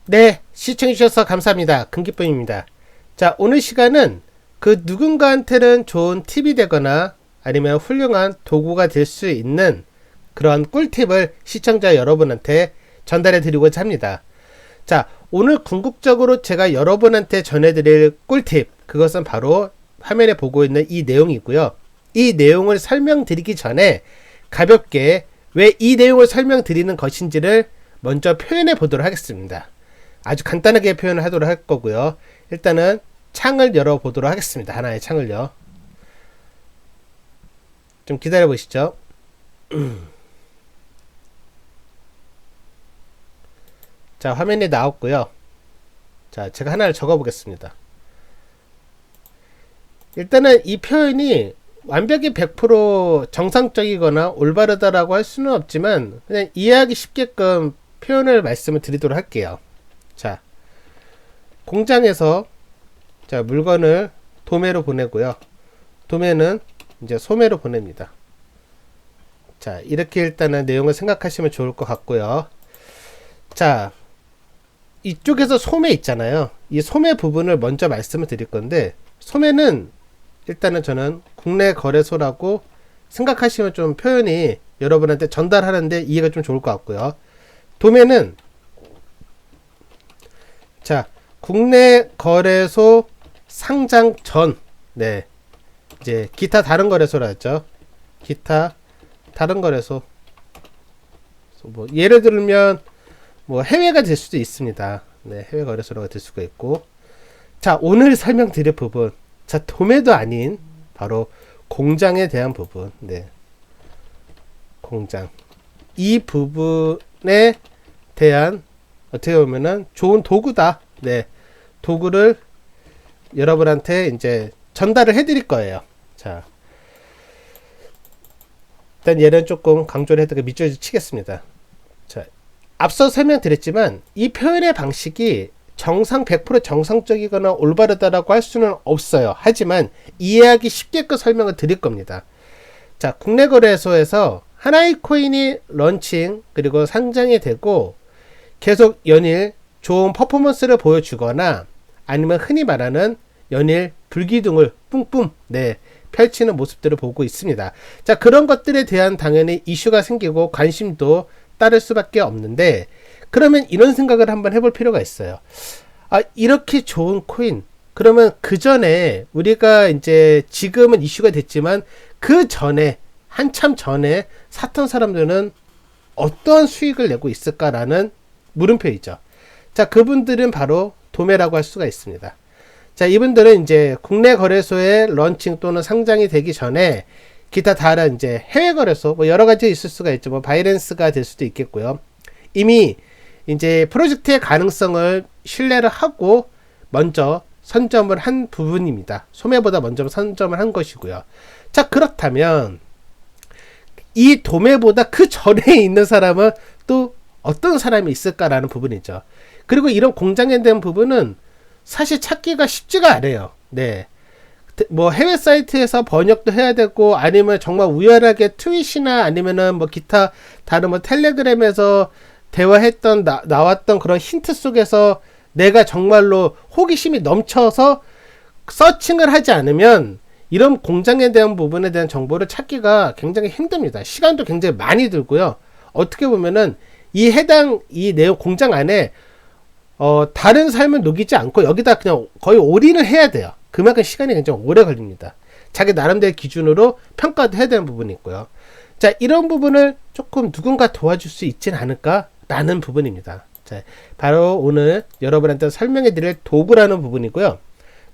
네, 시청해주셔서 감사합니다. 금기쁨입니다. 자, 오늘 시간은 그 누군가한테는 좋은 팁이 되거나 아니면 훌륭한 도구가 될 수 있는 그런 꿀팁을 시청자 여러분한테 전달해 드리고자 합니다. 자, 오늘 궁극적으로 제가 여러분한테 전해드릴 꿀팁, 그것은 바로 화면에 보고 있는 이 내용이고요. 이 내용을 설명드리기 전에 가볍게 왜 이 내용을 설명드리는 것인지를 먼저 표현해 보도록 하겠습니다. 아주 간단하게 표현을 하도록 할 거고요. 일단은 창을 열어 보도록 하겠습니다. 하나의 창을요. 좀 기다려 보시죠. 자, 화면에 나왔고요. 자, 제가 하나를 적어 보겠습니다. 일단은 이 표현이 완벽히 100% 정상적이거나 올바르다라고 할 수는 없지만 그냥 이해하기 쉽게끔 표현을 말씀을 드리도록 할게요. 자, 공장에서 자, 물건을 도매로 보내고요. 도매는 이제 소매로 보냅니다. 자, 이렇게 일단은 내용을 생각하시면 좋을 것 같고요. 자, 이쪽에서 소매 있잖아요. 이 소매 부분을 먼저 말씀을 드릴 건데, 소매는 일단은 저는 국내 거래소라고 생각하시면 좀 표현이 여러분한테 전달하는데 이해가 좀 좋을 것 같고요. 도매는 자, 국내 거래소 상장 전, 네, 이제 기타 다른 거래소라 했죠. 기타 다른 거래소. 뭐 예를 들면 뭐 해외가 될 수도 있습니다. 네, 해외 거래소라고 될 수가 있고. 자, 오늘 설명드릴 부분, 자, 도매도 아닌 바로 공장에 대한 부분. 네, 공장. 이 부분에 대한 어떻게 보면은 좋은 도구다. 네, 도구를 여러분한테 이제 전달을 해드릴 거예요. 자, 일단 얘는 조금 강조를 해드리고 밑줄을 치겠습니다. 자, 앞서 설명드렸지만 이 표현의 방식이 100% 정상적이거나 올바르다라고 할 수는 없어요. 하지만 이해하기 쉽게끔 설명을 드릴 겁니다. 자, 국내 거래소에서 하나의 코인이 런칭 그리고 상장이 되고 계속 연일 좋은 퍼포먼스를 보여주거나 아니면 흔히 말하는 연일 불기둥을 뿜뿜 네, 펼치는 모습들을 보고 있습니다. 자, 그런 것들에 대한 당연히 이슈가 생기고 관심도 따를 수밖에 없는데, 그러면 이런 생각을 한번 해볼 필요가 있어요. 아, 이렇게 좋은 코인, 그러면 그 전에 우리가 이제 지금은 이슈가 됐지만 그 전에 한참 전에 샀던 사람들은 어떠한 수익을 내고 있을까라는 물음표이죠. 자, 그분들은 바로 도매라고 할 수가 있습니다. 자, 이분들은 이제 국내 거래소에 런칭 또는 상장이 되기 전에 기타 다른 이제 해외 거래소 뭐 여러 가지 있을 수가 있죠. 뭐 바이낸스가 될 수도 있겠고요. 이미 이제 프로젝트의 가능성을 신뢰를 하고 먼저 선점을 한 부분입니다. 소매보다 먼저 선점을 한 것이고요. 자, 그렇다면 이 도매보다 그 전에 있는 사람은 또 어떤 사람이 있을까라는 부분이죠. 그리고 이런 공장에 대한 부분은 사실 찾기가 쉽지가 않아요. 네. 뭐 해외 사이트에서 번역도 해야 되고 아니면 정말 우연하게 트윗이나 아니면은 뭐 기타 다른 뭐 텔레그램에서 대화했던 나왔던 그런 힌트 속에서 내가 정말로 호기심이 넘쳐서 서칭을 하지 않으면 이런 공장에 대한 부분에 대한 정보를 찾기가 굉장히 힘듭니다. 시간도 굉장히 많이 들고요. 어떻게 보면은 이 내용 공장 안에 다른 삶을 녹이지 않고 여기다 그냥 거의 올인을 해야 돼요. 그만큼 시간이 굉장히 오래 걸립니다. 자기 나름대로 기준으로 평가도 해야 되는 부분이 있고요. 자, 이런 부분을 조금 누군가 도와줄 수 있진 않을까라는 부분입니다. 자, 바로 오늘 여러분한테 설명해 드릴 도구라는 부분이고요.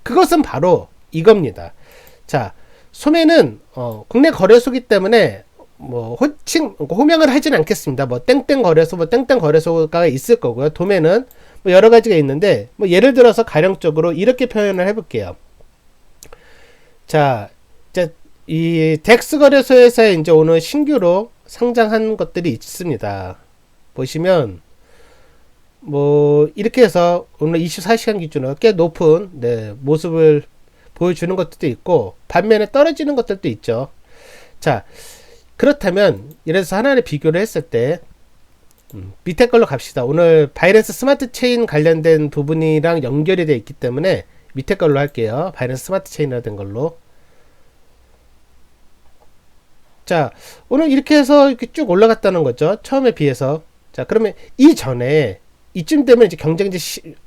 그것은 바로 이겁니다. 자, 소매는 국내 거래소이기 때문에 뭐 호명을 하진 않겠습니다. 뭐 땡땡 거래소, 뭐 땡땡 거래소가 있을 거고요. 도매는 뭐 여러 가지가 있는데, 뭐 예를 들어서 가령적으로 이렇게 표현을 해볼게요. 자, 이제 이 덱스 거래소에서 이제 오늘 신규로 상장한 것들이 있습니다. 보시면 뭐 이렇게 해서 오늘 24시간 기준으로 꽤 높은 네, 모습을 보여주는 것들도 있고 반면에 떨어지는 것들도 있죠. 자, 그렇다면 이래서 하나를 비교를 했을 때 밑에 걸로 갑시다. 오늘 바이낸스 스마트 체인 관련된 부분이랑 연결이 되어 있기 때문에 밑에 걸로 할게요. 바이낸스 스마트 체인이라 된 걸로. 자, 오늘 이렇게 해서 이렇게 쭉 올라갔다는 거죠. 처음에 비해서. 자, 그러면 이전에 이쯤 되면 이제 경쟁이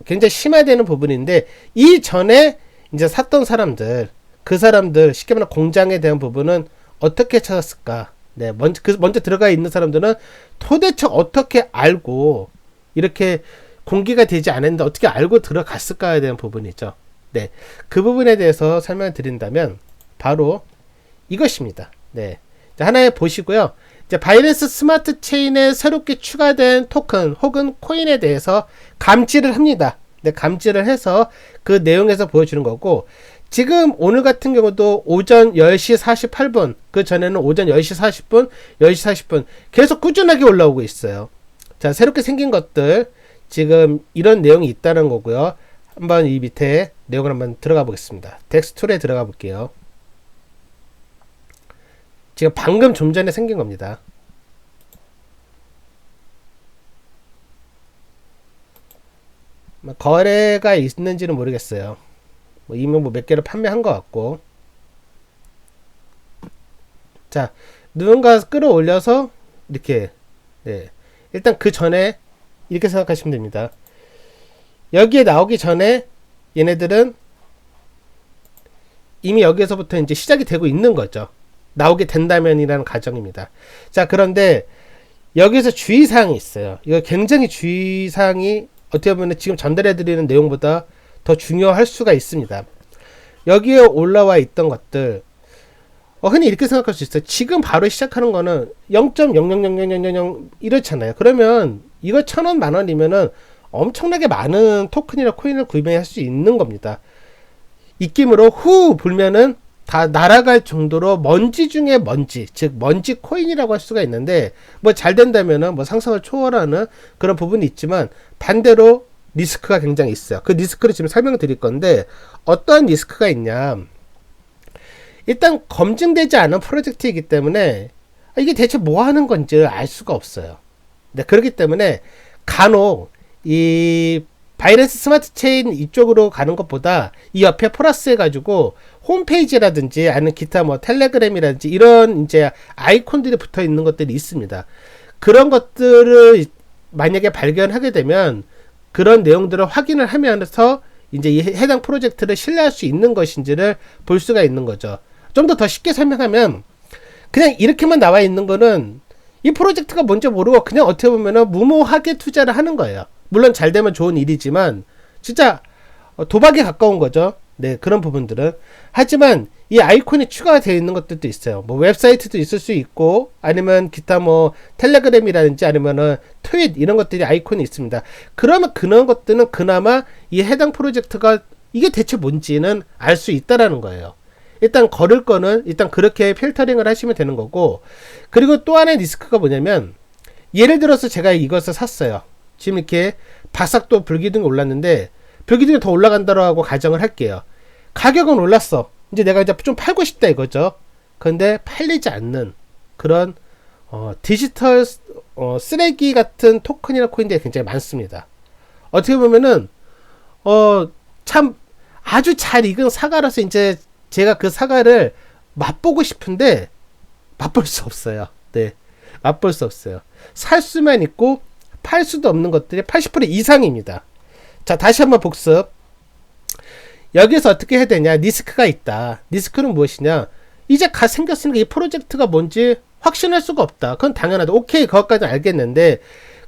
굉장히 심화되는 부분인데, 이전에 이제 샀던 사람들, 그 사람들, 쉽게 말하면 공장에 대한 부분은 어떻게 찾았을까? 네, 먼저 들어가 있는 사람들은 도대체 어떻게 알고 이렇게 공개가 되지 않았는데 어떻게 알고 들어갔을까에 대한 부분이죠. 네, 그 부분에 대해서 설명을 드린다면 바로 이것입니다. 네, 자, 하나 보시고요. 이제 바이낸스 스마트 체인에 새롭게 추가된 토큰 혹은 코인에 대해서 감지를 합니다. 네, 감지를 해서 그 내용에서 보여주는 거고, 지금 오늘 같은 경우도 오전 10시 48분, 그 전에는 오전 10시 40분, 10시 40분 계속 꾸준하게 올라오고 있어요. 자, 새롭게 생긴 것들, 지금 이런 내용이 있다는 거고요. 한번 이 밑에 내용을 한번 들어가 보겠습니다. 덱스툴에 들어가 볼게요. 지금 방금 좀 전에 생긴 겁니다. 거래가 있는지는 모르겠어요. 이미 몇 개를 판매한 것 같고. 자, 누군가 끌어올려서 이렇게, 네, 일단 그 전에 이렇게 생각하시면 됩니다. 여기에 나오기 전에 얘네들은 이미 여기에서부터 이제 시작이 되고 있는 거죠. 나오게 된다면이라는 가정입니다. 자, 그런데 여기서 주의사항이 있어요. 이거 굉장히 주의사항이 어떻게 보면 지금 전달해드리는 내용보다 더 중요할 수가 있습니다. 여기에 올라와 있던 것들, 흔히 이렇게 생각할 수 있어요. 지금 바로 시작하는 거는 0.000000 이렇잖아요. 그러면 이거 1,000원, 만원이면은 엄청나게 많은 토큰이나 코인을 구매할 수 있는 겁니다. 입김으로 후 불면은 다 날아갈 정도로 먼지 중에 먼지, 즉 먼지 코인이라고 할 수가 있는데, 뭐 잘 된다면은 뭐 상상을 초월하는 그런 부분이 있지만, 반대로 리스크가 굉장히 있어요. 그 리스크를 지금 설명드릴 건데, 어떠한 리스크가 있냐, 일단 검증되지 않은 프로젝트이기 때문에 이게 대체 뭐 하는 건지 알 수가 없어요. 네, 그렇기 때문에 간혹 이 바이낸스 스마트 체인 이쪽으로 가는 것보다 이 옆에 플러스 해가지고 홈페이지라든지 아니면 기타 뭐 텔레그램이라든지 이런 이제 아이콘들이 붙어 있는 것들이 있습니다. 그런 것들을 만약에 발견하게 되면 그런 내용들을 확인을 하면서 이제 이 해당 프로젝트를 신뢰할 수 있는 것인지를 볼 수가 있는 거죠. 좀 더 쉽게 설명하면, 그냥 이렇게만 나와 있는 거는 이 프로젝트가 뭔지 모르고 그냥 어떻게 보면은 무모하게 투자를 하는 거예요. 물론 잘 되면 좋은 일이지만 진짜 도박에 가까운 거죠. 네, 그런 부분들은. 하지만 이 아이콘이 추가가 되어 있는 것들도 있어요. 뭐 웹사이트도 있을 수 있고, 아니면 기타 뭐 텔레그램이라든지 아니면은 트윗 이런 것들이 아이콘이 있습니다. 그러면 그런 것들은 그나마 이 해당 프로젝트가 이게 대체 뭔지는 알 수 있다라는 거예요. 일단 걸을 거는 일단 그렇게 필터링을 하시면 되는 거고, 그리고 또 하나의 리스크가 뭐냐면, 예를 들어서 제가 이것을 샀어요. 지금 이렇게 바싹 또 불기둥이 올랐는데, 불기둥이 더 올라간다고 하고 가정을 할게요. 가격은 올랐어. 이제 내가 이제 좀 팔고 싶다 이거죠. 그런데 팔리지 않는 그런 디지털 쓰레기 같은 토큰이나 코인들이 굉장히 많습니다. 어떻게 보면은 참 아주 잘 익은 사과라서 이제 제가 그 사과를 맛보고 싶은데 맛볼 수 없어요. 네, 맛볼 수 없어요. 살 수만 있고 팔 수도 없는 것들이 80% 이상입니다. 자, 다시 한번 복습. 여기서 어떻게 해야 되냐? 리스크가 있다. 리스크는 무엇이냐? 이제 생겼으니까 이 프로젝트가 뭔지 확신할 수가 없다. 그건 당연하다. 오케이, 그것까지는 알겠는데,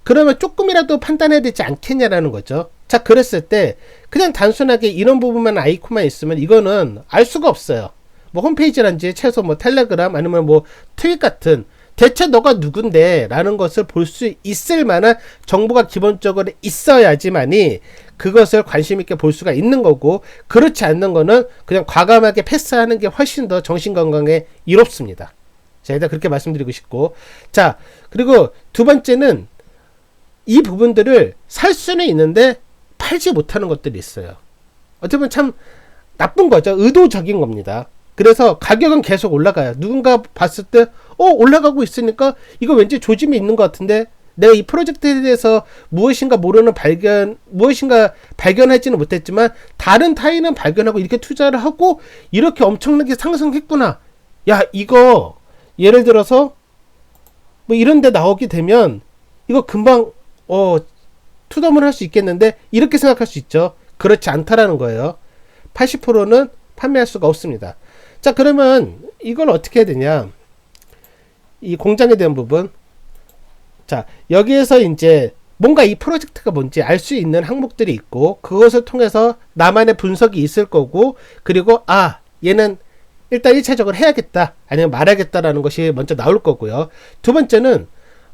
그러면 조금이라도 판단해야 되지 않겠냐라는 거죠. 자, 그랬을 때 그냥 단순하게 이런 부분만 아이콘만 있으면 이거는 알 수가 없어요. 뭐 홈페이지란지 최소 뭐 텔레그램 아니면 뭐 트윗 같은, 대체 너가 누군데 라는 것을 볼 수 있을 만한 정보가 기본적으로 있어야지만이 그것을 관심 있게 볼 수가 있는 거고, 그렇지 않는 거는 그냥 과감하게 패스하는 게 훨씬 더 정신건강에 이롭습니다. 자, 일단 그렇게 말씀드리고 싶고, 자, 그리고 두 번째는 이 부분들을 살 수는 있는데 팔지 못하는 것들이 있어요. 어떻게 보면 참 나쁜 거죠. 의도적인 겁니다. 그래서 가격은 계속 올라가요. 누군가 봤을 때 올라가고 있으니까 이거 왠지 조짐이 있는 것 같은데 내가 이 프로젝트에 대해서 무엇인가 발견하지는 못했지만 다른 타인은 발견하고 이렇게 투자를 하고 이렇게 엄청나게 상승했구나. 야, 이거 예를 들어서 뭐 이런 데 나오게 되면 이거 금방 투자를 할 수 있겠는데 이렇게 생각할 수 있죠. 그렇지 않다라는 거예요. 80%는 판매할 수가 없습니다. 자, 그러면 이걸 어떻게 해야 되냐? 이 공장에 대한 부분. 자, 여기에서 이제 뭔가 이 프로젝트가 뭔지 알 수 있는 항목들이 있고 그것을 통해서 나만의 분석이 있을 거고, 그리고 얘는 일단 1차적으로 해야겠다 아니면 말하겠다라는 것이 먼저 나올 거고요. 두 번째는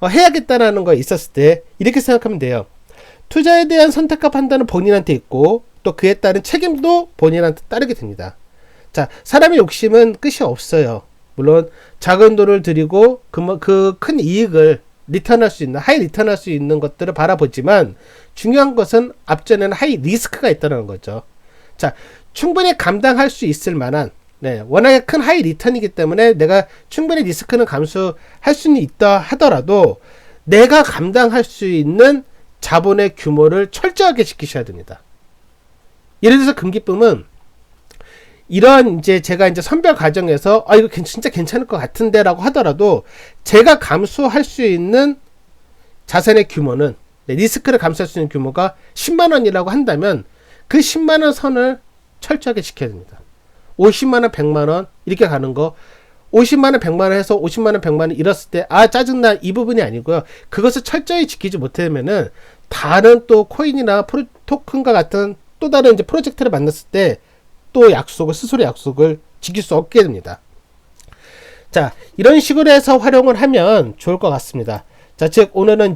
해야겠다라는 거 있었을 때 이렇게 생각하면 돼요. 투자에 대한 선택과 판단은 본인한테 있고 또 그에 따른 책임도 본인한테 따르게 됩니다. 자, 사람의 욕심은 끝이 없어요. 물론 작은 돈을 들이고 그 큰 이익을 리턴할 수 있는, 하이 리턴할 수 있는 것들을 바라보지만 중요한 것은 앞전에는 하이 리스크가 있다는 거죠. 자, 충분히 감당할 수 있을 만한, 워낙에 큰 하이 리턴이기 때문에 내가 충분히 리스크는 감수할 수는 있다 하더라도 내가 감당할 수 있는 자본의 규모를 철저하게 지키셔야 됩니다. 예를 들어서 금기쁨은 이런 제가 선별 과정에서 이거 진짜 괜찮을 것 같은데 라고 하더라도 제가 감수할 수 있는 자산의 규모는, 리스크를 감수할 수 있는 규모가 10만원이라고 한다면 그 10만원 선을 철저하게 지켜야 됩니다. 50만원, 100만원 이렇게 가는 거, 50만원, 100만원 해서 50만원, 100만원 잃었을 때 짜증나, 이 부분이 아니고요. 그것을 철저히 지키지 못하면은 다른 또 코인이나 토큰과 같은 또 다른 프로젝트를 만났을 때 또 스스로 약속을 지킬 수 없게 됩니다. 자, 이런 식으로 해서 활용을 하면 좋을 것 같습니다. 자, 즉 오늘은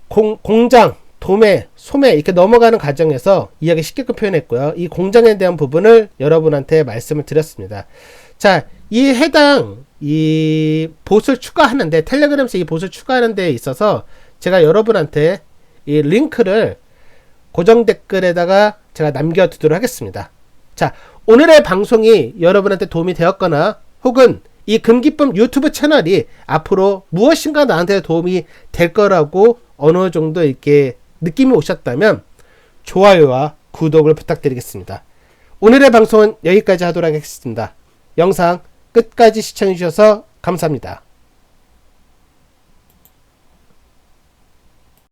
공장, 도매, 소매 이렇게 넘어가는 과정에서 이야기 쉽게끔 표현했고요. 이 공장에 대한 부분을 여러분한테 말씀을 드렸습니다. 자, 이 봇을 추가하는데, 텔레그램에서 이 봇을 추가하는 데 있어서 제가 여러분한테 이 링크를 고정 댓글에다가 제가 남겨두도록 하겠습니다. 자, 오늘의 방송이 여러분한테 도움이 되었거나 혹은 이 금기쁨 유튜브 채널이 앞으로 무엇인가 나한테 도움이 될 거라고 어느 정도 이렇게 느낌이 오셨다면 좋아요와 구독을 부탁드리겠습니다. 오늘의 방송은 여기까지 하도록 하겠습니다. 영상 끝까지 시청해 주셔서 감사합니다.